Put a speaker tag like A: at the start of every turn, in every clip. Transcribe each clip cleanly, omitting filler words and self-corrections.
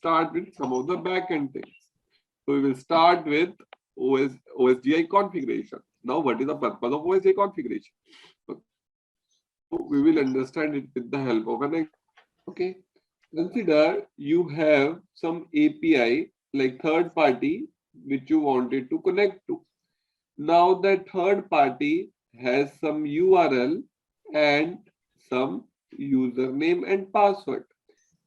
A: start with some of the backend things. So we will start with OSGI configuration. Now, what is the purpose of OSGI configuration? So we will understand it with the help of an example. Okay. Consider you have some API like third party which you wanted to connect to. Now that third party has some URL and some username and password.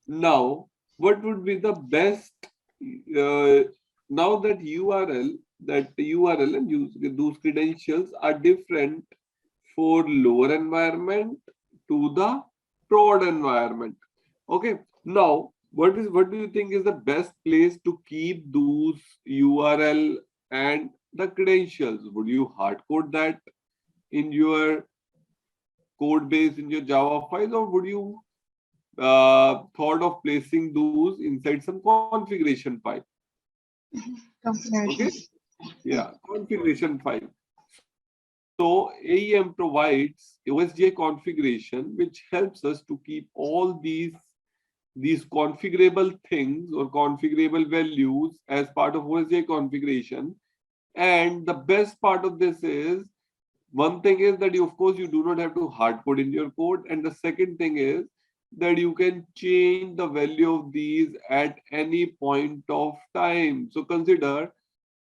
A: Now, what would be the best? Now that URL and those credentials are different for lower environment to the prod environment. Okay. Now, what do you think is the best place to keep those URL and the credentials? Would you hard code that in your code base in your Java files, or would you thought of placing those inside some configuration file? Okay. Yeah, configuration file. So AEM provides OSGI configuration, which helps us to keep all these configurable things or configurable values as part of OSGI configuration. And the best part of this is, one thing is that of course you do not have to hard code in your code, and the second thing is that you can change the value of these at any point of time. So consider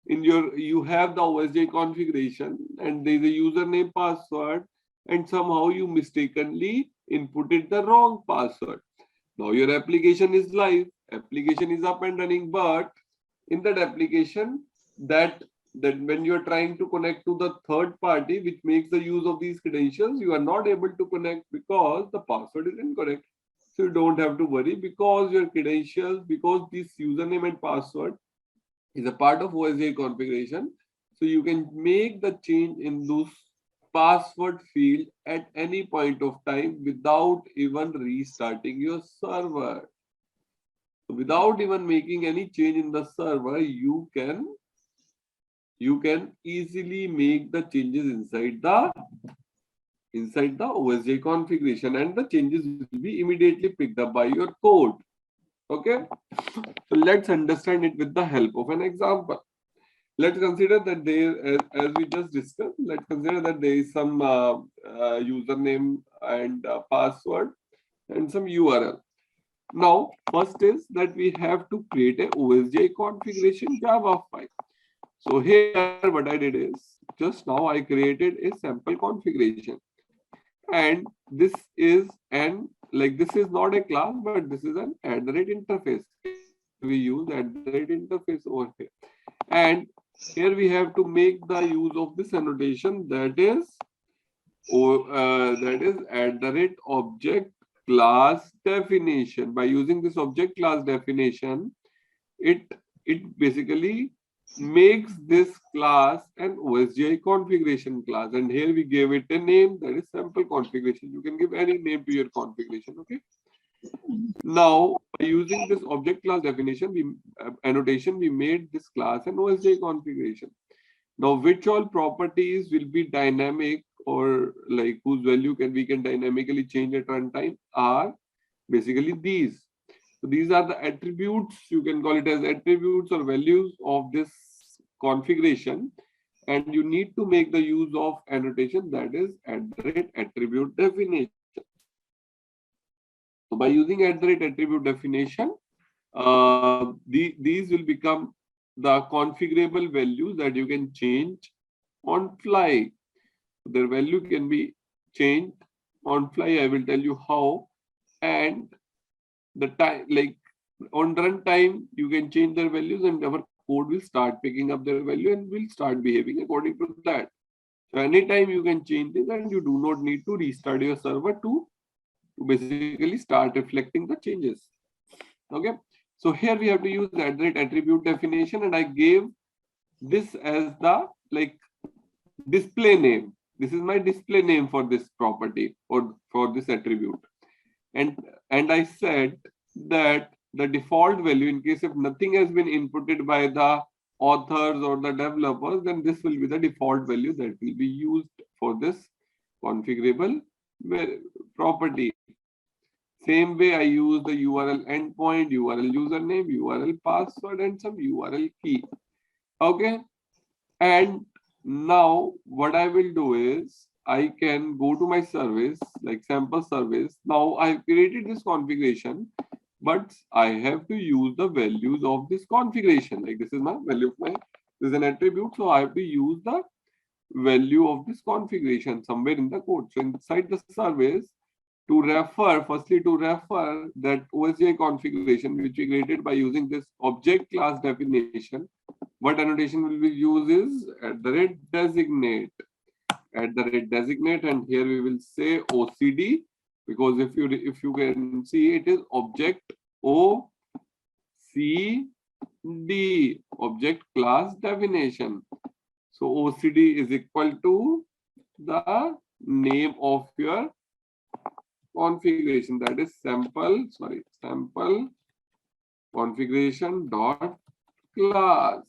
A: you have the OSGI configuration and there is a username password, and somehow you mistakenly inputted the wrong password. Now your application is live, application is up and running, but in that application that when you are trying to connect to the third party which makes the use of these credentials, you are not able to connect because the password is incorrect. So you don't have to worry, because your credentials, because this username and password is a part of OSGI configuration. So you can make the change in those password field at any point of time without even restarting your server. So without even making any change in the server, you can easily make the changes inside the OSGI configuration, and the changes will be immediately picked up by your code. Okay. So let's understand it with the help of an example. Let's consider that there, as we just discussed, let's consider that there is some username and password and some URL. Now, first is that we have to create a OSGI configuration Java file. So here what I did is, just now I created a sample configuration. And this is this is not a class, but this is an interface. We use interface over here. And here we have to make the use of this annotation, that is object class definition. By using this object class definition, it basically makes this class an OSGI configuration class, and here we gave it a name, that is sample configuration. You can give any name to your configuration. Okay. Now, by using this object class definition, annotation, we made this class an OSGI configuration. Now, which all properties will be dynamic, or like whose value we can dynamically change at runtime, are basically these. So these are the attributes, you can call it as attributes or values of this configuration, and you need to make the use of annotation, that is attribute definition. So by using attribute definition, these will become the configurable values that you can change on fly. Their value can be changed on fly. I will tell you how. And the time, like on runtime, you can change their values, and our code will start picking up their value and will start behaving according to that. So anytime you can change this, and you do not need to restart your server to basically start reflecting the changes. Okay. So here we have to use the attribute definition, and I gave this as the display name. This is my display name for this property or for this attribute. And I said that the default value, in case if nothing has been inputted by the authors or the developers, then this will be the default value that will be used for this configurable property. Same way, I use the URL endpoint, URL username, URL password, and some URL key. Okay. And now what I will do is I can go to my service, like sample service. Now I've created this configuration, but I have to use the values of this configuration. Like this is my value of my, this is an attribute. So I have to use the value of this configuration somewhere in the code. So inside the service, to refer, firstly to refer that Osj configuration which we created by using this object class definition, what annotation will we use is @designate, @designate, and here we will say OCD, because if you can see, it is object OCD, object class definition. So OCD is equal to the name of your configuration, that is sample configuration dot class.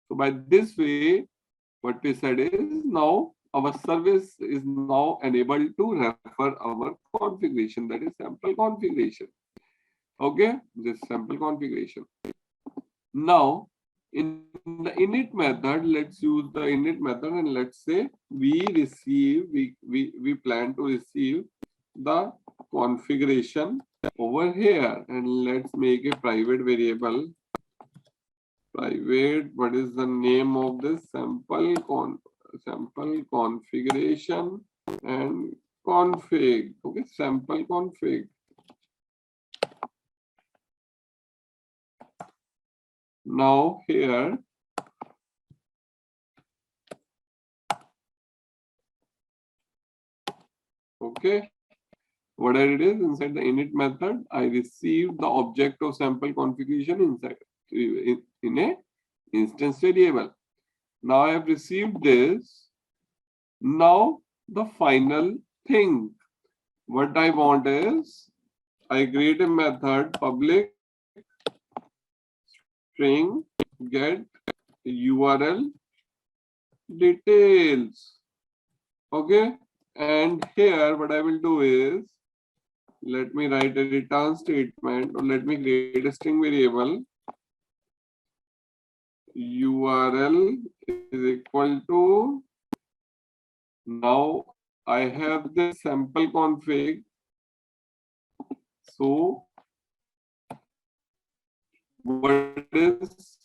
A: So by this way, what we said is now our service is now enabled to refer our configuration, that is sample configuration. Okay, this sample configuration. Now in the init method, let's use the init method, and let's say we plan to receive the configuration over here, and let's make a private variable. Private, what is the name of this? Sample configuration and config. Okay, sample config. Now here, okay, what I did is inside the init method, I received the object of sample configuration inside in a instance variable. Now I have received this. Now the final thing, what I want is I create a method public string get URL details. Okay, and here what I will do is, let me write a return statement, or let me create a string variable. URL is equal to, now I have the sample config. So what is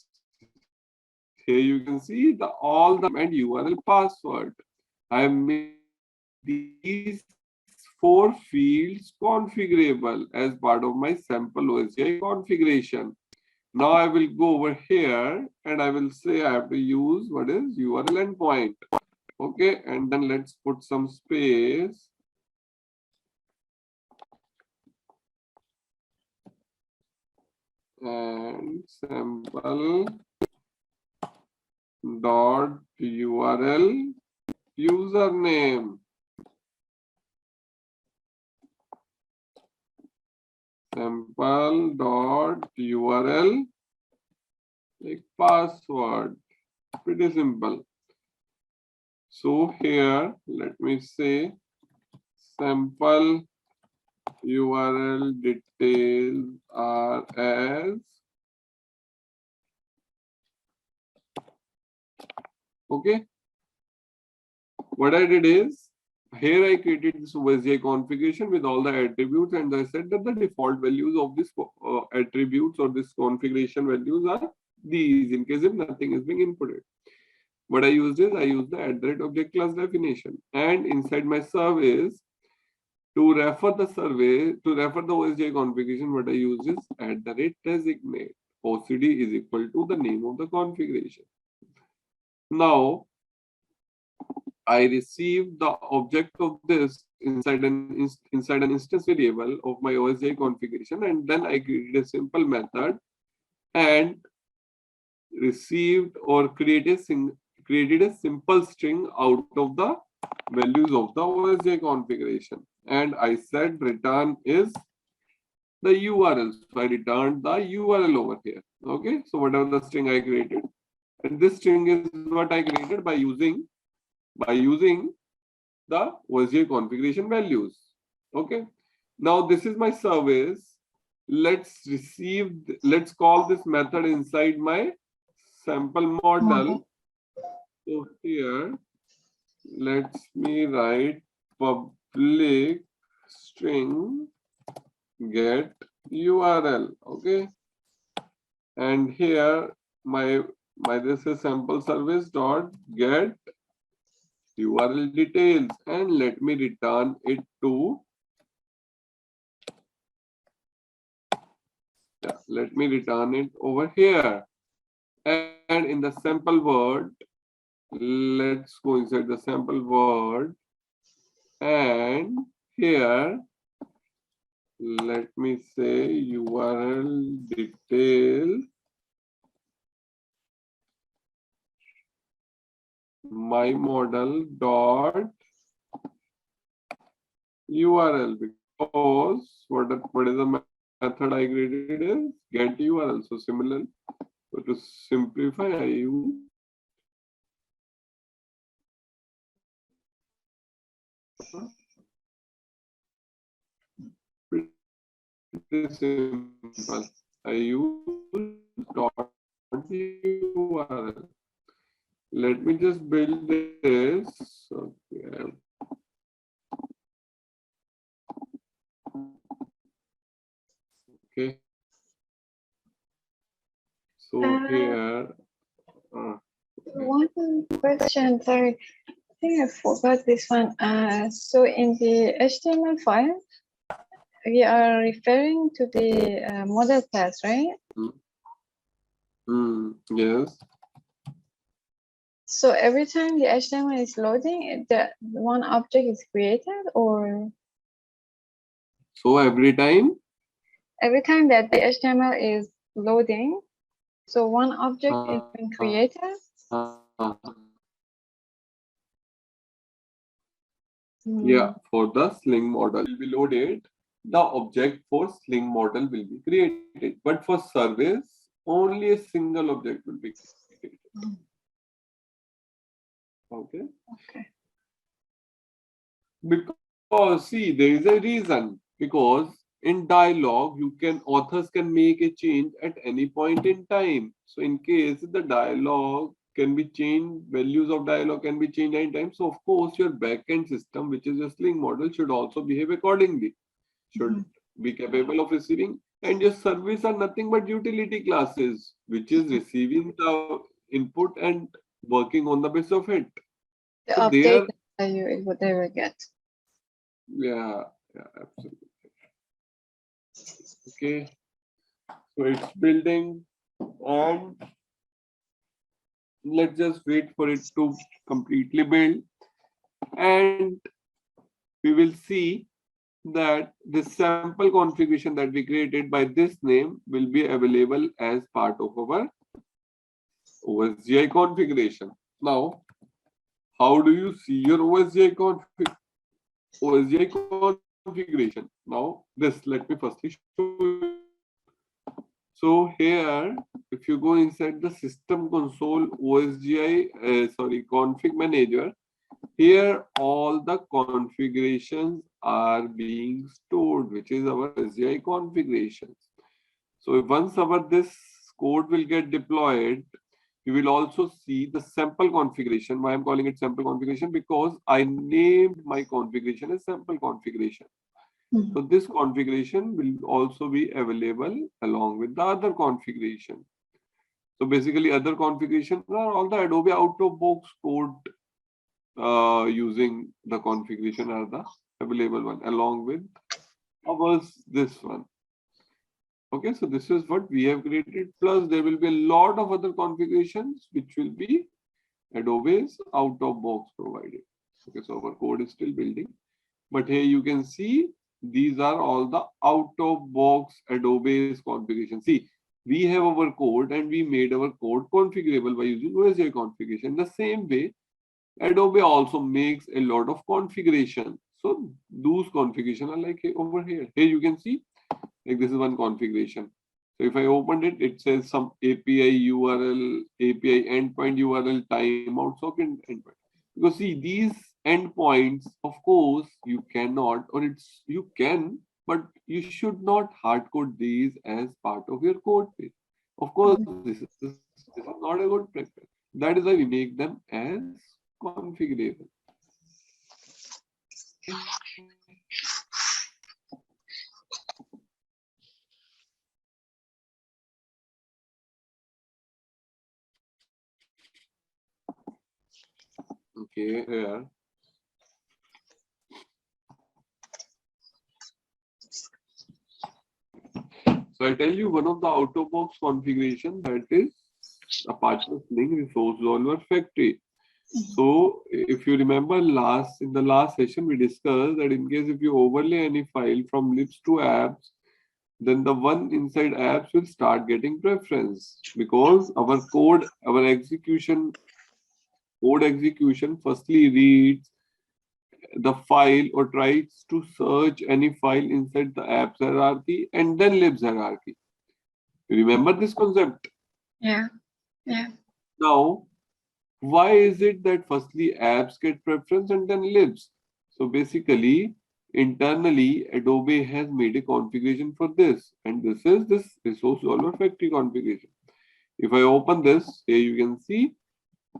A: here, you can see the all the and URL password. I have made these 4 fields configurable as part of my sample Osj configuration. Now I will go over here and I will say I have to use what is URL endpoint. Okay, and then let's put some space. And sample dot URL username. Sample dot URL like password. Pretty simple. So here, let me say sample URL details are as, okay. What I did is, here I created this Osj configuration with all the attributes, and I said that the default values of this attributes or this configuration values are these, in case if nothing is being inputted. What I used is, I used the @object class definition, and inside my service, to refer the Osj configuration, what I use is @designate. OCD is equal to the name of the configuration. Now I received the object of this inside an instance variable of my Osj configuration, and then I created a simple method and received or created a simple string out of the values of the Osj configuration, and I said return is the URL. So I returned the URL over here. Okay, so whatever the string I created, and this string is what I created by using the Osj configuration values. Okay, Now this is my service. Let's call this method inside my sample model. So here, let me write public string get URL. Okay. And here my this is sample service dot get URL details, and let me return it to let me return it over here. And in the sample word, let's go inside the sample word, and here let me say URL detail my model dot URL, because what is the method I created is get URL. So similar, so to simplify, I use pretty simple. I use dot URL. Let me just build this. Okay. Okay. So here.
B: One question, sorry. I think I forgot this one. So in the HTML file, we are referring to the model class, right?
A: Yes.
B: So every time the HTML is loading, the one object is created, or?
A: So every time?
B: Every time that the HTML is loading, so one object is being created.
A: Yeah, for the Sling model will be loaded, the object for Sling model will be created. But for service, only a single object will be created. Okay.
B: Okay.
A: Because see, there is a reason. Because in dialog, authors can make a change at any point in time. So in case the dialog can be changed, values of dialog can be changed anytime. So of course, your backend system, which is your Sling model, should also behave accordingly. Should be capable of receiving, and your service are nothing but utility classes, which is receiving the input and working on the basis of it.
B: The
A: so
B: update value is what they will get.
A: Yeah, absolutely. Okay, so it's building, and let's just wait for it to completely build, and we will see that the sample configuration that we created by this name will be available as part of our Osj configuration. Now, how do you see your Osj configuration? Now, let me firstly show you. So here, if you go inside the system console config manager, here all the configurations are being stored, which is our Osj configurations. So once this code will get deployed, you will also see the sample configuration. Why I'm calling it sample configuration? Because I named my configuration as sample configuration. So this configuration will also be available along with the other configuration. So basically, other configurations are all the Adobe Autobox code using the configuration are the available one, along with ours, this one. Okay, so this is what we have created. Plus, there will be a lot of other configurations which will be Adobe's out of box provided. Okay, so our code is still building, but here you can see these are all the out of box Adobe's configuration. See, we have our code and we made our code configurable by using Osj configuration. The same way, Adobe also makes a lot of configuration. So those configuration are like over here. Here you can see, like this is one configuration. So if I opened it, it says some API URL, API endpoint URL, timeout socket endpoint. Because see, these endpoints, of course, you cannot, or you can, but you should not hard code these as part of your code base. Of course, this is not a good practice. That is why we make them as configurable. Okay, here. So I tell you one of the Autobox configuration, that is a partner link resource resolver factory. So if you remember in the last session, we discussed that in case if you overlay any file from libs to apps, then the one inside apps will start getting preference, because our code execution firstly reads the file or tries to search any file inside the apps hierarchy and then libs hierarchy. You remember this concept?
B: Yeah.
A: Now, why is it that firstly apps get preference and then libs? So basically, internally, Adobe has made a configuration for this, and this is this resource resolver factory configuration. If I open this, here you can see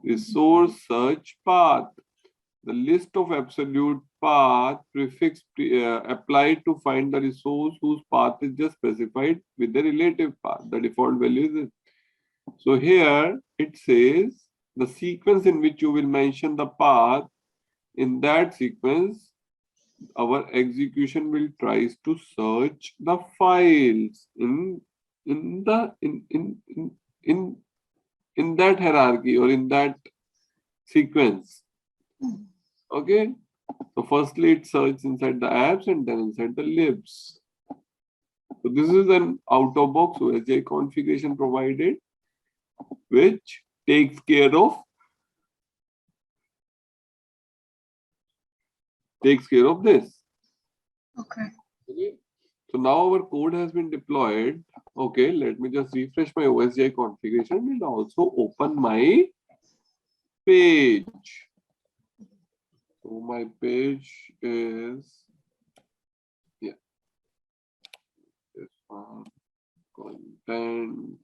A: resource search path, the list of absolute path prefix applied to find the resource whose path is just specified with the relative path. The default value is it. So here it says the sequence in which you will mention the path. In that sequence, our execution will tries to search the files in that hierarchy or in that sequence. Okay. So firstly, it searches inside the apps and then inside the libs. So this is an out-of-box Osj configuration provided, which takes care of this.
B: Okay.
A: So now our code has been deployed. Okay, let me just refresh my Osj configuration and also open my page. So my page is, yeah, this one, content.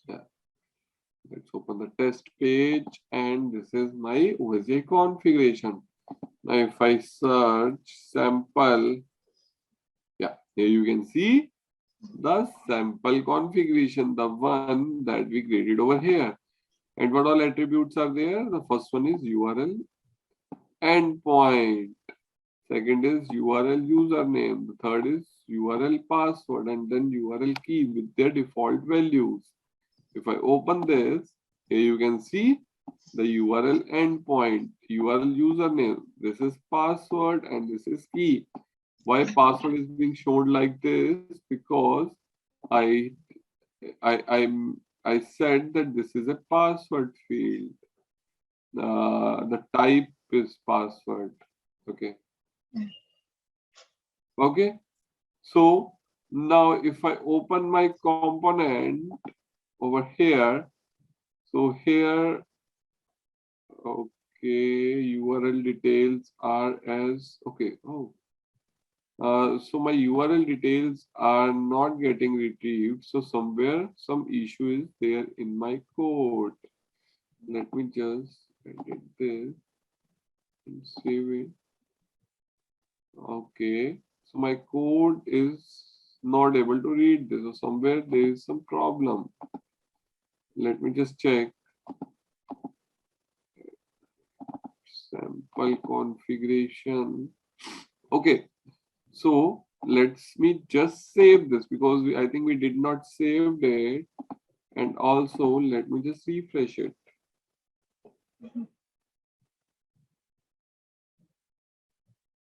A: Yeah, let's open the test page, and this is my Osj configuration. Now if I search sample, yeah, here you can see the sample configuration, the one that we created over here. And what all attributes are there? The first one is URL endpoint. Second is URL username. The third is URL password, and then URL key with their default values. If I open this, here you can see the URL endpoint, URL username. This is password and this is key. Why password is being shown like this? Because I said that this is a password field. The type is password. Okay. Okay. So now if I open my component over here, so here, okay, URL details are as, okay. Oh. So my URL details are not getting retrieved. So somewhere some issue is there in my code. Let me just edit this and save it. Okay. So my code is not able to read this. So somewhere there is some problem. Let me just check. Sample configuration. Okay. So let's me just save this, because I think we did not save it. And also let me just refresh it.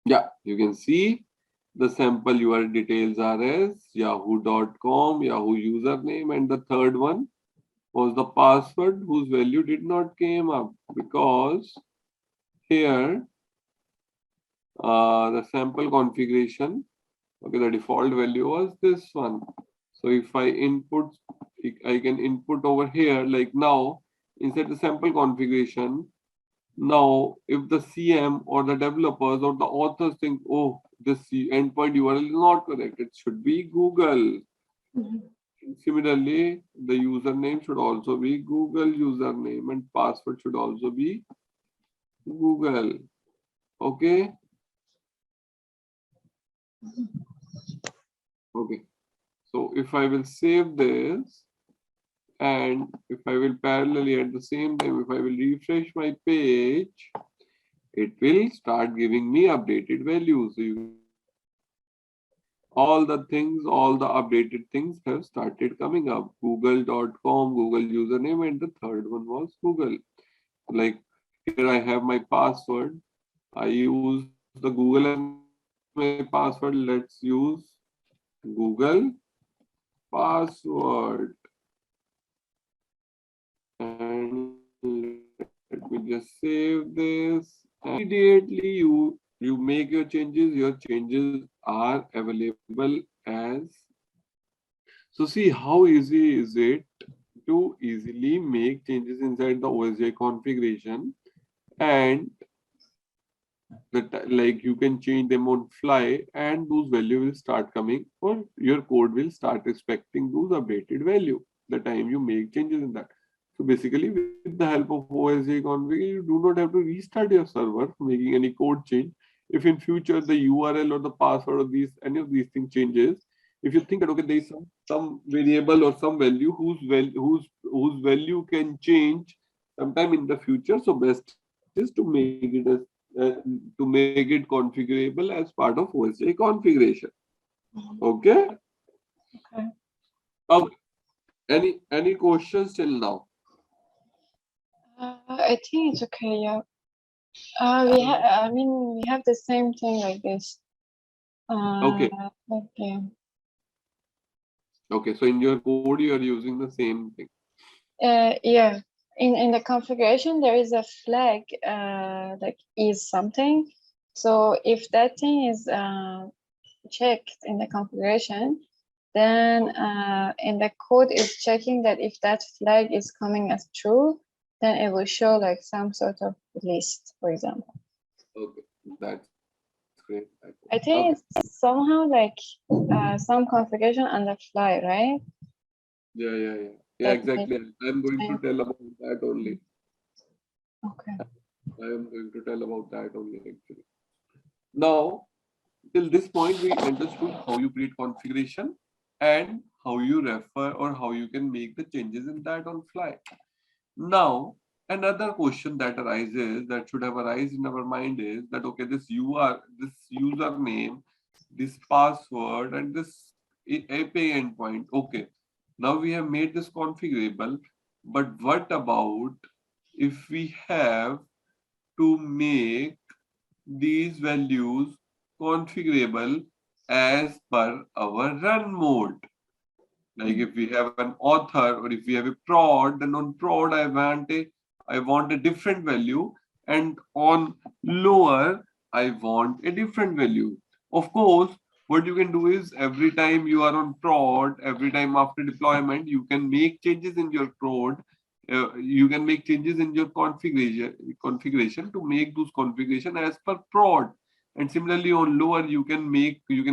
A: Yeah, you can see the sample URL details are as yahoo.com, Yahoo username, and the third one was the password whose value did not came up, because here the sample configuration, okay, the default value was this one. So if I input, I can input over here, like now inside the sample configuration, Now, if the CM or the developers or the authors think, oh, this endpoint URL is not correct, it should be Google.
B: Mhm.
A: Similarly, the username should also be Google username and password should also be Google. Okay. Okay. So if I will save this and if I will parallelly at the same time, if I will refresh my page, it will start giving me updated values. So you all the things, all the updated things have started coming up. Google.com, Google username, and the third one was Google. Like here I have my password. I use the Google as my password. Let's use Google password. And let me just save this. And immediately you make your changes. Your changes are available as. So see how easy is it to easily make changes inside the OSJ configuration, and that like you can change them on fly and those value will start coming or your code will start respecting those updated value the time you make changes in that. So basically with the help of OSJ config you do not have to restart your server for making any code change. If in future the URL or the password of these any of these things changes, if you think that okay there is some variable or some value whose value can change sometime in the future, so best is to make it as uh, to make it configurable as part of OSJ configuration.
B: Mhm.
A: Okay.
B: Okay.
A: Okay. Any questions till now?
B: I think it's okay. Yeah. We have. I mean, we have the same thing like this.
A: Okay.
B: Okay.
A: Okay. So in your code you are using the same thing.
B: Yeah. In the configuration, there is a flag. Like is something. So if that thing is checked in the configuration, then in the code is checking that if that flag is coming as true, then it will show like some sort of list, for example.
A: Okay. That's great. Okay.
B: I think it's somehow like some configuration on the fly, right?
A: Yeah. Yeah,
B: That
A: exactly. I'm going to
B: makes
A: tell about that only.
B: okay.
A: I am going to tell about that only actually. Now, till this point, we understood how you create configuration and how you refer or how you can make the changes in that on fly. Now, another question that arises that should have arisen in our mind is that okay, this username, this password, and this API endpoint. Okay, now we have made this configurable, but what about if we have to make these values configurable as per our run mode? Like if we have an author or if we have a prod, then on prod I want a different value, and on lower I want a different value. Of course, what you can do is every time you are on prod, every time after deployment, you can make changes in your prod. You can make changes in your configuration to make those configuration as per prod. And similarly on lower, you can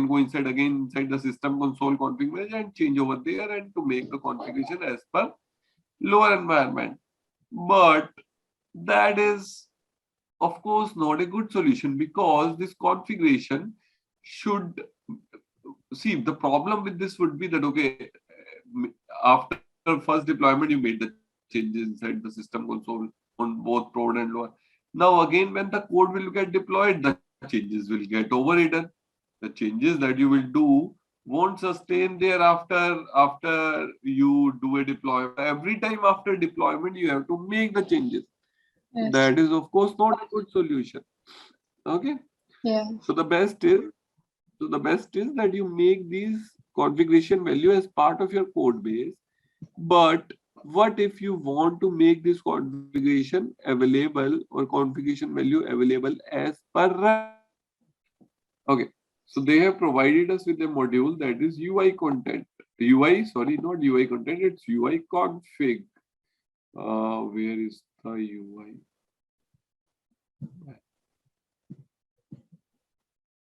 A: go inside again inside the system console config manager and change over there and to make the configuration as per lower environment. But that is of course not a good solution because this configuration should see the problem with this would be that okay after first deployment you made the changes inside the system console on both prod and lower. Now again when the code will get deployed, the changes will get overridden. The changes that you will do won't sustain there after you do a deployment. Every time after deployment you have to make the changes. So
B: Yes.
A: that is of course not a good solution. Okay.
B: Yeah.
A: So the best is that you make these configuration value as part of your code base. But what if you want to make this configuration available or configuration value available as per run? Okay. So they have provided us with a module that is UI content. UI, sorry, not UI content, it's UI config. Where is the UI?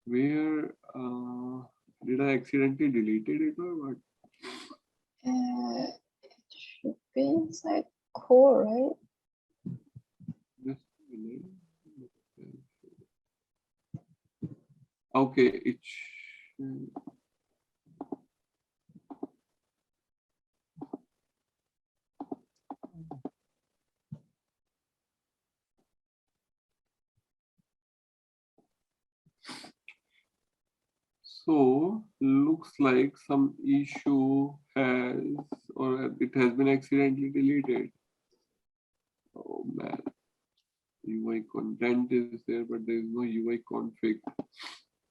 A: Where did I accidentally deleted it or what?
B: It should be inside core, right?
A: Just a minute. Okay, it so looks like some issue has or it has been accidentally deleted. Oh man, UI content is there, but there is no UI config.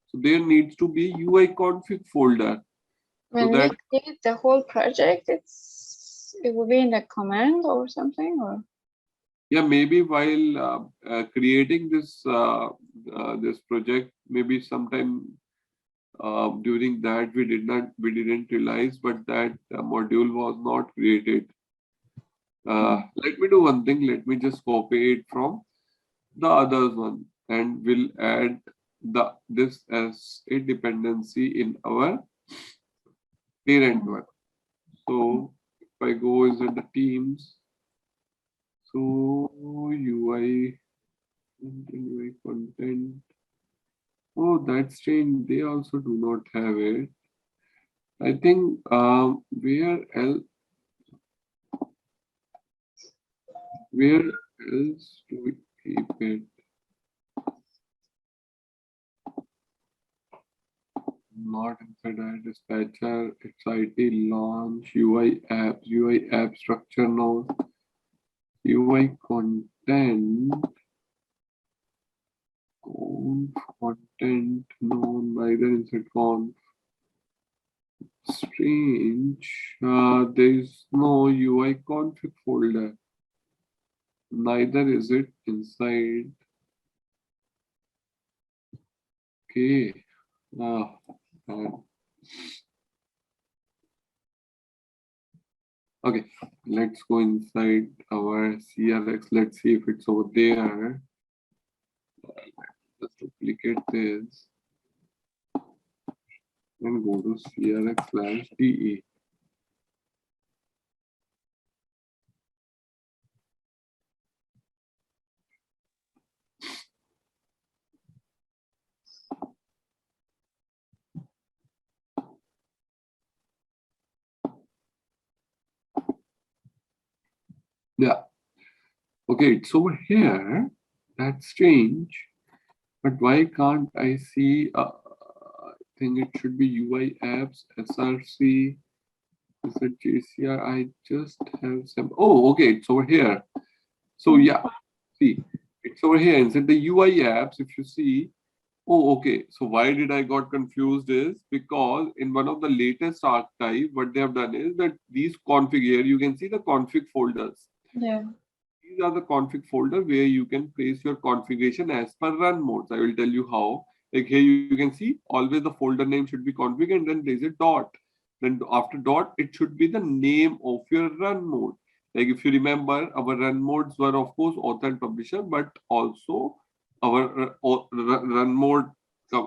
A: So there needs to be UI config folder.
B: When
A: So that
B: we create the whole project, it will be in the command or something, or
A: yeah, maybe while creating this project, maybe sometime during that we didn't realize, but that module was not created. Let me do one thing. Let me just copy it from the others one, and we'll add this as a dependency in our parent one. So if I go inside the teams, so UI and UI content. Oh, that's strange. They also do not have it. I think where else do we keep it? Not inside our dispatcher. It's IT launch, UI apps, UI app structure node, UI content, content, no, neither inside conf. Strange. There is no UI config folder. Neither is it inside. Okay. Ah, okay. Let's go inside our CRX. Let's see if it's over there. Let's duplicate this and go to CRX/DE. Yeah. Okay, it's over here. That's strange. But why can't I see? I think it should be UI apps, SRC. Is it JCR? I just have some. Oh, okay, it's over here. So yeah, see, it's over here. Instead the UI apps, if you see. Oh, okay. So why did I got confused is because in one of the latest archive, what they have done is that these config here, you can see the config folders.
B: yeah.
A: These are the config folder where you can place your configuration as per run modes. I will tell you how. Like here you can see always the folder name should be config and then there's a dot. Then after dot, it should be the name of your run mode. Like if you remember, our run modes were of course author and publisher, but also our run mode,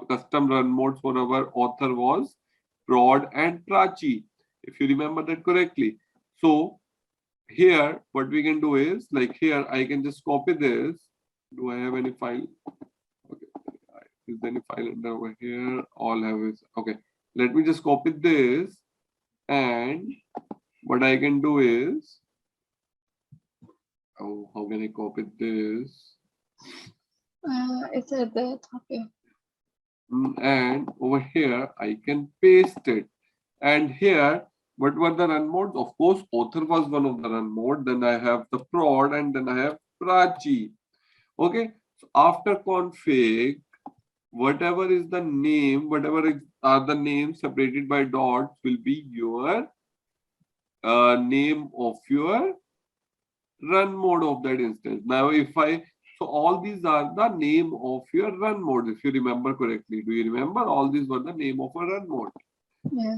A: custom run modes for our author was prod and prachi. If you remember that correctly. So here what we can do is like here I can just copy this. Do I have any file? Okay, is there any file under over here? All have is okay. Let me just copy this, and what I can do is, oh, how can I copy this?
B: It's at the top here.
A: And over here I can paste it, and here what were the run modes? Of course author was one of the run mode, then I have the prod, and then I have prachi. Okay, so after config, whatever is the name, are the names separated by dots will be your name of your run mode of that instance. Now if so all these are the name of your run mode, if you remember correctly. Do you remember? All these were the name of a run mode.
B: Yeah.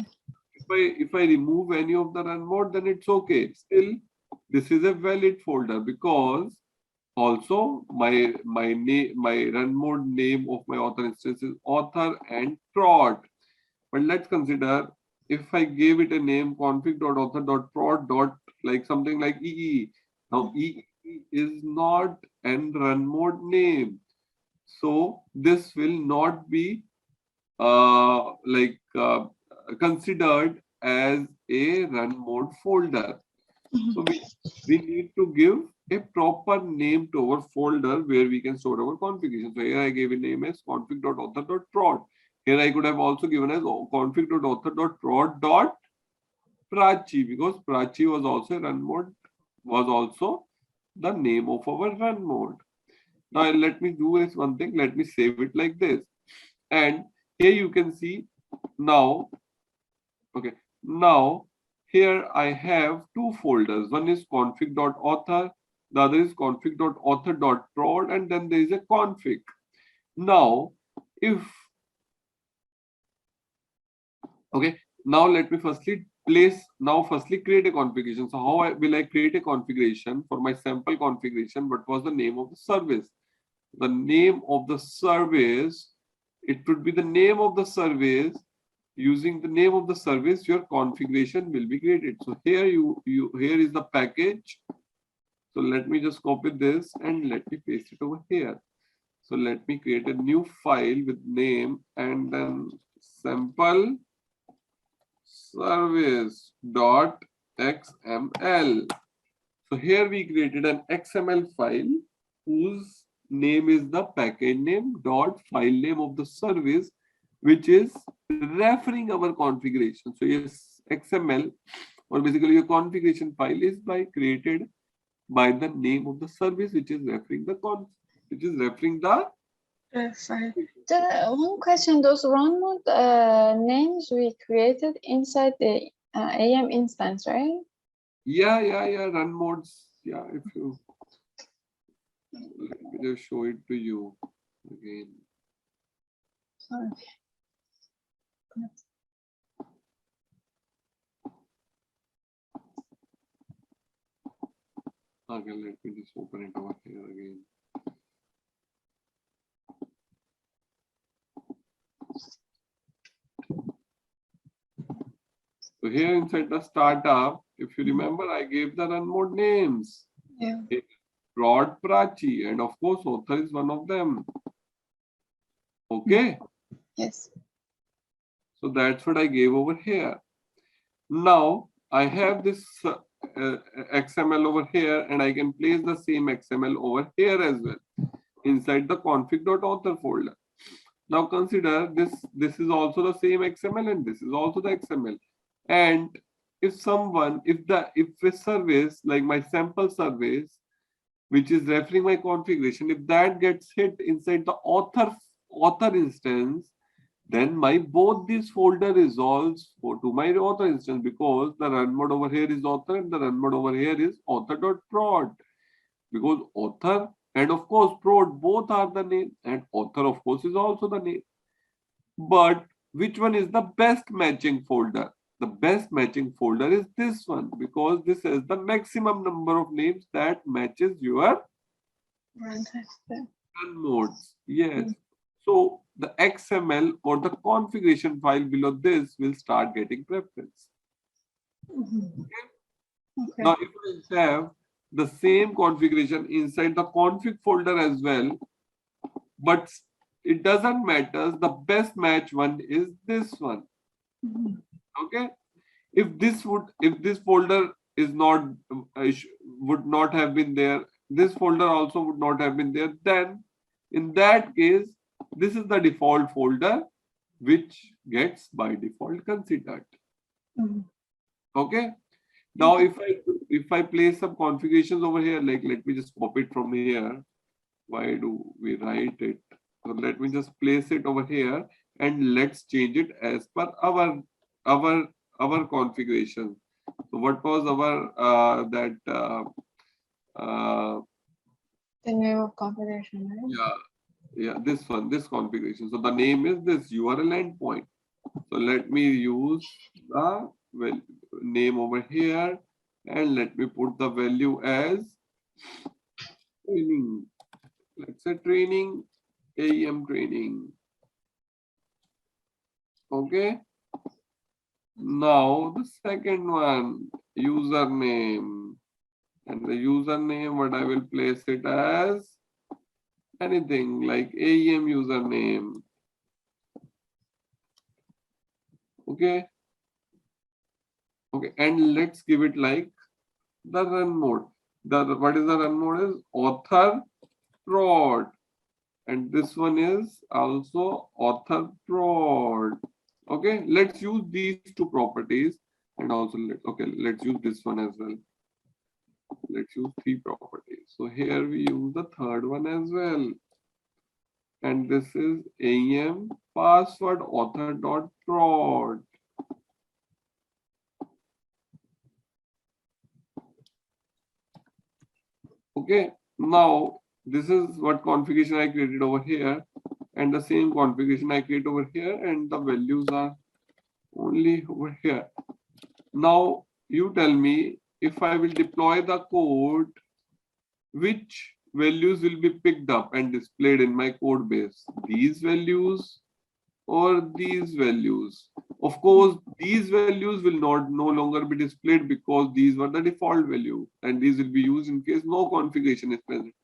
A: If I remove any of the run mode, then it's okay. Still, this is a valid folder because Also, my run mode name of my author instance is author and prod. But let's consider if I gave it a name config.author.prod. Like something like EE. Now EE is not an run mode name, so this will not be considered as a run mode folder. So we need to give a proper name to our folder where we can store our configuration. So here I gave a name as config.author.prod. Here I could have also given as config.author.prod.prachi, because Prachi was also run mode, was also the name of our run mode. Now let me do is one thing, let me save it like this. And here you can see now, okay, now here I have two folders. One is config.author, the other is config.author.prod, and then there is a config. Now, now let me firstly create a configuration. So how will I create a configuration for my sample configuration? What was the name of the service? The name of the service, it would be the name of the service. Using the name of the service, your configuration will be created. So here here is the package. So let me just copy this and let me paste it over here. So let me create a new file with name and then sample service.xml. So here we created an XML file whose name is the package name dot file name of the service, which is referring our configuration. So yes, XML, or basically your configuration file, is created by the name of the service, which is referring the
B: Yes, one question, those run mode names we created inside the AEM instance, right?
A: Yeah, run modes. Yeah, if you let me just show it to you again.
B: Sorry.
A: Okay, let me just open it over here again. So here inside the startup, if you remember, I gave the run mode names.
B: Yeah.
A: Prod, Prachi, and of course, author is one of them. Okay.
B: Yes.
A: So that's what I gave over here. Now I have this XML over here, and I can place the same XML over here as well inside the config.author folder. Now consider this is also the same XML and this is also the XML. And if a service like my sample service, which is referring my configuration, if that gets hit inside the author instance, then my both these folder resolves to my author instance, because the run mode over here is author and the run mode over here is author.prod, because author and of course prod both are the name, and author of course is also the name. But which one is the best matching folder? The best matching folder is this one, because this is the maximum number of names that matches your run modes. Yes. So the XML or the configuration file below this will start getting preference. Okay. Now, if I have the same configuration inside the config folder as well, but it doesn't matter, the best match one is this one. Okay. If this folder is not would not have been there, this folder also would not have been there, then in that case, this is the default folder which gets by default considered. Okay. Now, if I place some configurations over here, like let me just copy it from here. Why do we write it? So let me just place it over here and let's change it as per our configuration. So what was our
B: the name of configuration, right?
A: Yeah, this configuration. So the name is this URL endpoint. So let me use the name over here and let me put the value as training. Let's say training, AEM training. Okay. Now the second one, username. And the username, what I will place it as anything like AEM username. Okay. Okay. And let's give it like the run mode. What is the run mode is author prod. And this one is also author prod. Okay. Let's use these two properties and also let's use this one as well. Let's use three properties. So here we use the third one as well. And this is AEM password author.prod. Okay, now this is what configuration I created over here, and the same configuration I create over here, and the values are only over here. Now you tell me if I will deploy the code, which values will be picked up and displayed in my code base? These values or these values? Of course, these values will no longer be displayed because these were the default value and these will be used in case no configuration is present.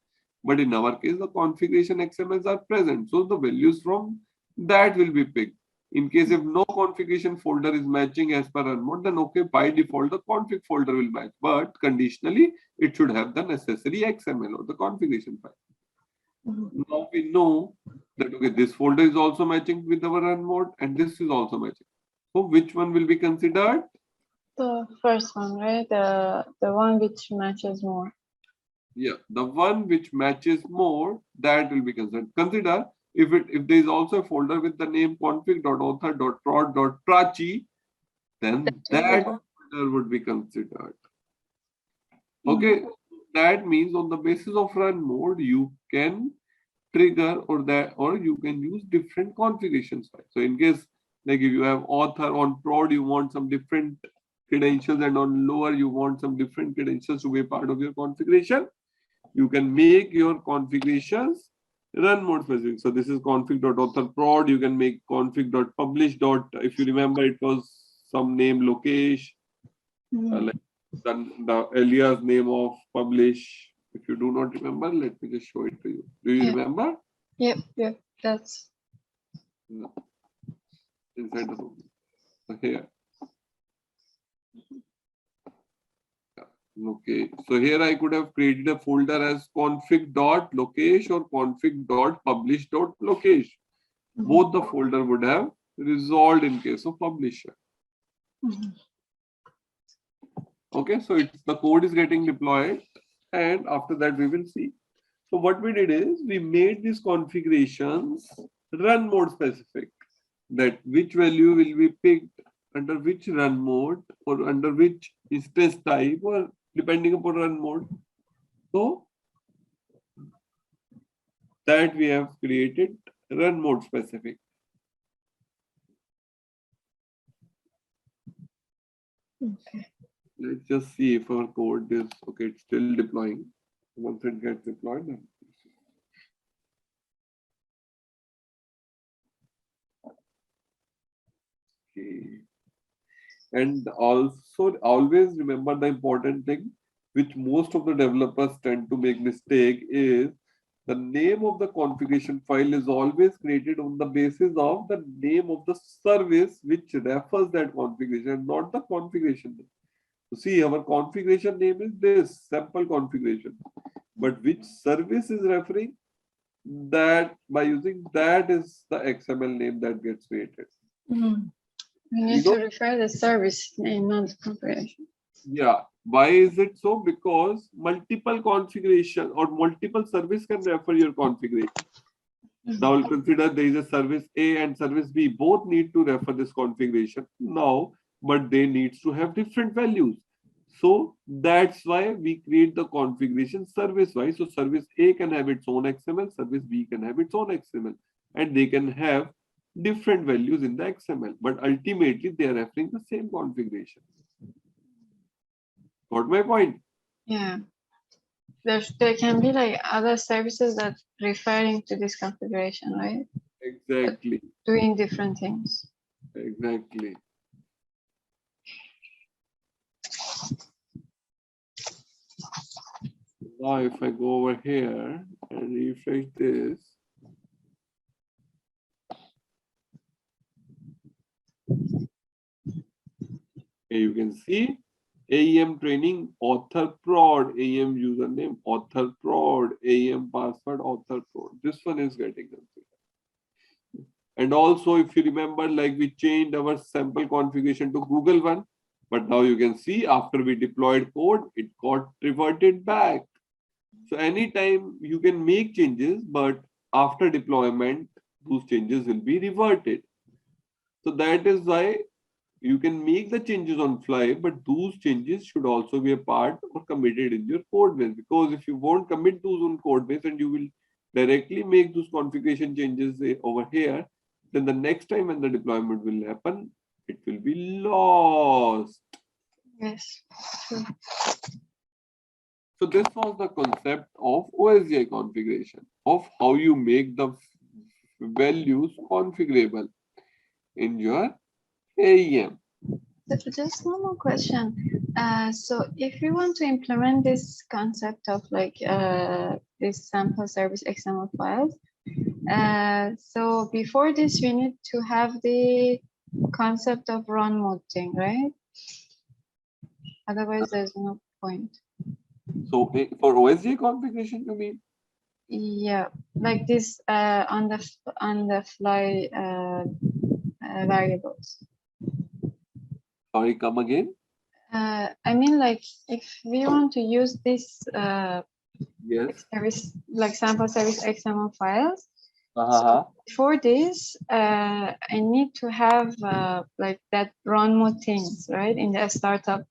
A: But in our case, the configuration XMLs are present. So the values from that will be picked. In case if no configuration folder is matching as per run mode, then okay, by default, the config folder will match. But conditionally, it should have the necessary XML or the configuration file. Now we know that okay, this folder is also matching with our run mode and this is also matching. So which one will be considered?
B: The first one, right? The one which matches more.
A: Yeah, the one which matches more, that will be considered. Consider if there is also a folder with the name config.author.prod.prachi, then that folder would be considered. Okay, that means on the basis of run mode, you can trigger or you can use different configurations. So in case like if you have author on prod, you want some different credentials, and on lower you want some different credentials to be part of your configuration, you can make your configurations run mode specific. So this is config.author.prod. You can make config.publish. If you remember, it was some name Lokesh, like the alias name of publish. If you do not remember, let me just show it to you. Do you remember?
B: Yep, that's
A: inside the folder. So here. Okay, so here I could have created a folder as config.lokesh or config.publish.lokesh. Both the folder would have resolved in case of publisher. Okay, so the code is getting deployed, and after that we will see. So what we did is we made these configurations run mode specific, that which value will be picked under which run mode or under which instance type or depending upon run mode. So that we have created run mode specific.
B: okay.
A: Let's just see if our code is okay. It's still deploying. Once it gets deployed, then okay. And also always remember the important thing, which most of the developers tend to make mistake, is the name of the configuration file is always created on the basis of the name of the service which refers that configuration, not the configuration name. So see, our configuration name is this sample configuration, but which service is referring, that by using that is the XML name that gets created.
B: We need to refer the service name, not the configuration.
A: Yeah. Why is it so? Because multiple configuration or multiple service can refer your configuration. Now we'll consider there is a service A and service B. Both need to refer this configuration now, but they need to have different values. So that's why we create the configuration service-wise. So service A can have its own XML, service B can have its own XML, and they can have different values in the XML, but ultimately they are referring the same configuration. Got my point?
B: Yeah. there can be like other services that referring to this configuration, right?
A: Exactly.
B: Doing different things.
A: Exactly. Now, if I go over here and refresh this, you can see AEM training, author prod, AEM username, author prod, AEM password, author prod. This one is getting configured. And also, if you remember, like we changed our sample configuration to Google one, but now you can see after we deployed code, it got reverted back. So anytime you can make changes, but after deployment, those changes will be reverted. So that is why you can make the changes on fly, but those changes should also be a part or committed in your code base. Because if you won't commit those on code base and you will directly make those configuration changes over here, then the next time when the deployment will happen, it will be lost.
B: Yes. True.
A: So this was the concept of Osj configuration, of how you make the values configurable in your AEM.
B: So just one more question. So if you want to implement this concept of like this sample service XML files, so before this we need to have the concept of run mode thing, right? Otherwise there's no point.
A: So for Osj configuration, you mean?
B: Yeah, like this on the fly variables.
A: Sorry, come again?
B: I mean, like if we want to use this
A: Yes.
B: service, like sample service XML files,
A: Uh-huh.
B: for this, I need to have like that run mode things, right? In the startup,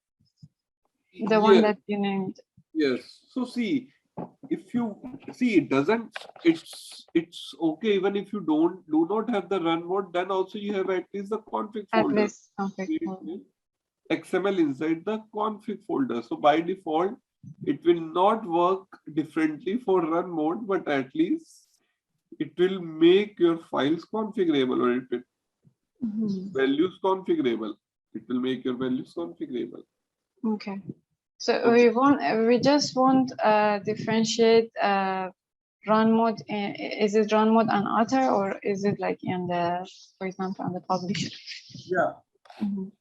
B: the one
A: Yes,
B: that you named.
A: yes. So see, if you see, it doesn't, it's okay even if you do not have the run mode, then also you have at least the config
B: At
A: folder.
B: least config folder.
A: XML inside the config folder. So by default, it will not work differently for run mode, but at least it will make your files configurable, or it will values configurable. It will make your values configurable.
B: Okay. So
A: Okay.
B: we just want differentiate run mode. Is it run mode on author or is it like in the, for example, on the publisher?
A: Yeah.
B: Mhm.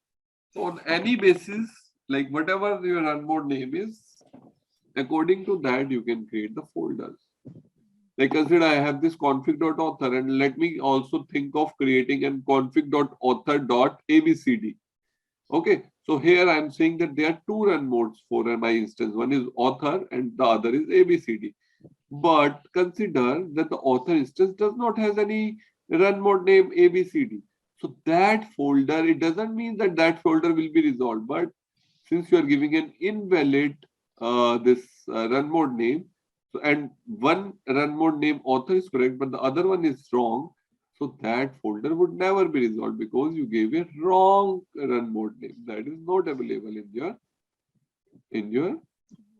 A: So on any basis, like whatever your run mode name is, according to that, you can create the folders. Like consider I have this config.author, and let me also think of creating an config.author.abcd. Okay, so here I'm saying that there are two run modes for my instance. One is author and the other is ABCD. But consider that the author instance does not have any run mode name ABCD. So that folder, it doesn't mean that that folder will be resolved. But since you are giving an invalid this run mode name, so and one run mode name author is correct, but the other one is wrong. So that folder would never be resolved because you gave a wrong run mode name that is not available in your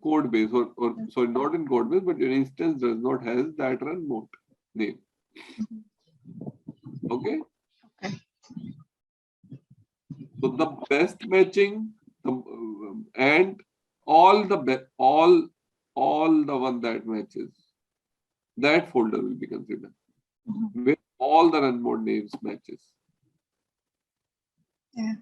A: code base, or sorry, not in code base, but your instance does not have that run mode name. Okay.
B: Okay.
A: So the best matching and all the all the one that matches, that folder will be considered with all the run mode names matches.
B: Yeah.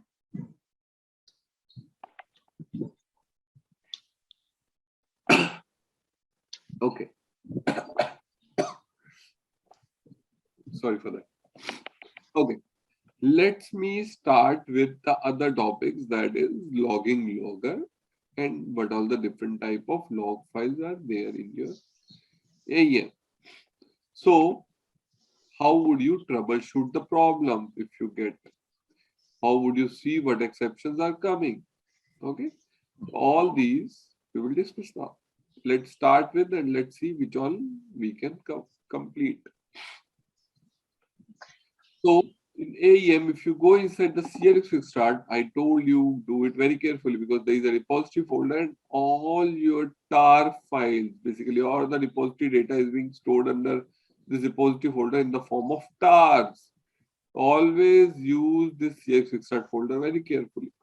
A: Okay. Sorry for that. Okay. Let me start with the other topics, that is logging logger and what all the different type of log files are there in your AEM. So how would you troubleshoot the problem if you get? How would you see what exceptions are coming? Okay. All these we will discuss now. Let's start with and let's see which all we can complete. So in AEM, if you go inside the CLX quick start, I told you do it very carefully because there is a repository folder and all your tar files, basically all the repository data is being stored under this repository folder in the form of tars. Always use this CLX quick start folder very carefully.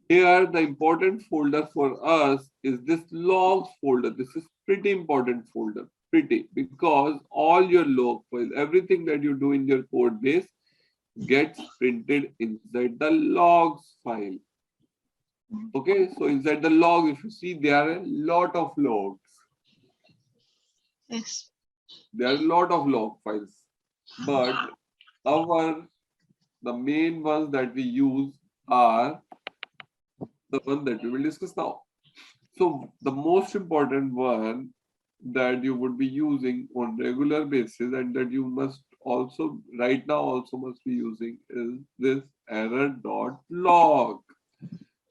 A: Here, the important folder for us is this logs folder. This is pretty important folder, pretty, because all your log files, everything that you do in your code base gets printed inside the logs file. Okay, so inside the log, if you see, there are a lot of logs.
B: Yes.
A: There are a lot of log files, but the main ones that we use are the one that we will discuss now. So the most important one that you would be using on regular basis and that you must also right now also must be using is this error.log.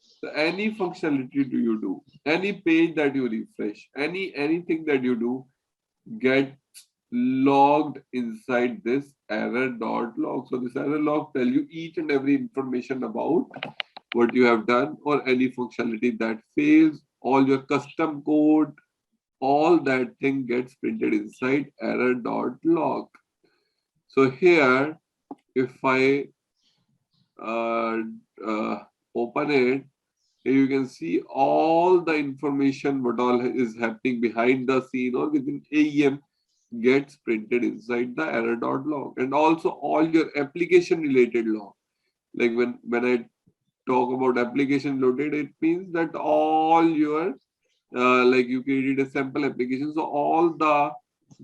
A: So any functionality do you do, any page that you refresh, anything that you do gets logged inside this error.log. So this error log tell you each and every information about what you have done or any functionality that fails, all your custom code, all that thing gets printed inside error.log. So here, if I open it, here you can see all the information what all is happening behind the scene or within AEM gets printed inside the error.log, and also all your application related log. Like when I talk about application loaded, it means that all your like you created a sample application, so all the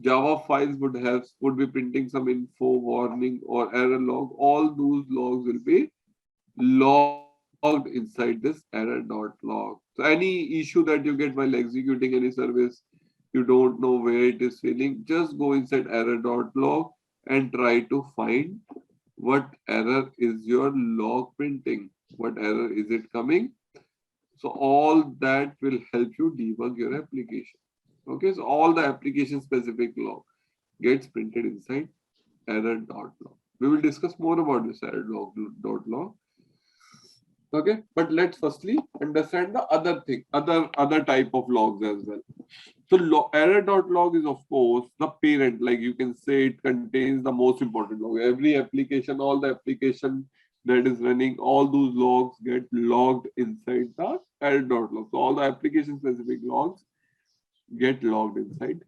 A: Java files would be printing some info, warning, or error log. All those logs will be logged inside this error.log. So any issue that you get while executing any service, you don't know where it is failing, just go inside error.log and try to find what error is your log printing, what error is it coming. So all that will help you debug your application. Okay, so all the application specific log gets printed inside error.log. We will discuss more about this error.log. Okay, but let's firstly understand the other thing, other type of logs as well. So error.log is of course the parent, like you can say it contains the most important log. Every application, all the application that is running, all those logs get logged inside the error.log. So all the application specific logs get logged inside